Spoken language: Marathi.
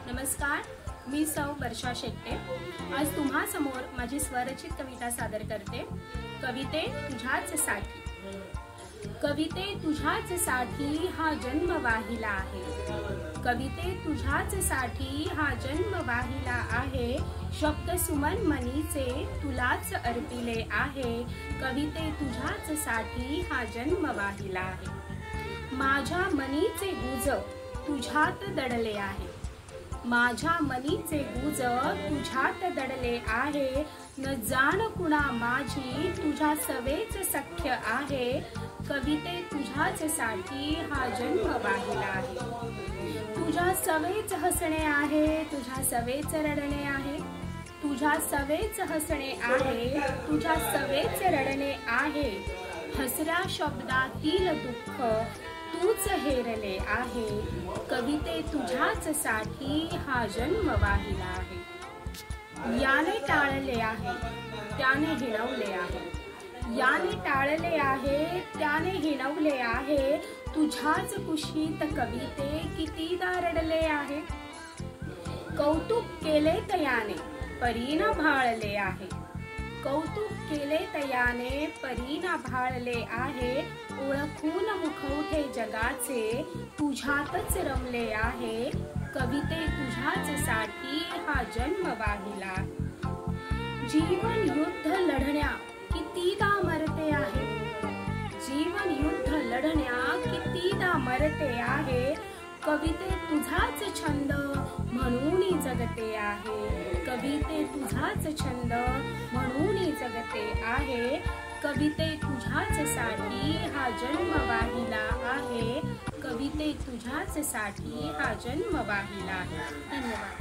नमस्कार, मी सौ वर्षा शेट्टे आज तुम्हा समोर माझी स्वरचित कविता सादर करते। कविते तुझ्याच साठी। कविते तुझ्याच साठी हा जन्म वाहिला आहे। कविते तुझ्याच साठी हा जन्म वाहिला आहे। शब्द सुमन मनीचे तुलाच अर्पिले आहे। कविते तुझ्याच साठी हा जन्म वाहिला आहे। माझ्या मनीचे गुज तुझ्यात दडले आहे। माझ्या मनीचे गुज तुझ्यात दडले आहे। न जाण कुणा माझी तुझ्या सवेच सख्य आहे। कविते तुझ्याच साठी हा जन्म वाहिला आहे। तुझ्या सवेच हसणे आहे, तुझ्या सवेच रडणे आहे। तुझ्या सवेच हसणे आहे, तुझ्या सवेच रडणे आहे। हसऱ्या शब्दातील दुःख तूच हेरले आहे। कविते तुझ्याच साठी हा जन्म वाहिला आहे। याने टाळले आहे, त्याने हिणवले आहे। याने टाळले आहे, त्याने हिणवले आहे। तुझ्याच कुशीत कविते कितीदा रडले आहे। कौतुक केले तयाने परीना भाळले आहे। कौतुक केले तयाने परीना भाळले आहे। ओळखून मुखवटे जगाचे तुझ्यातच रमले आहे। कविते तुझ्याच साठी हा जन्म वाहिला। जीवन युद्ध लढण्या कितीदा मरते आहे। जीवन युद्ध लढण्या कितीदा मरते आहे। कविते तुझाच छंद म्हणून जगते आहे। कविते तुझाच छंद म्हणून जगते आहे। कविते तुझ्याच साठी हा जन्म वाहिला आहे। कविते तुझ्याच साठी हा जन्म वाहिला आहे। धन्यवाद।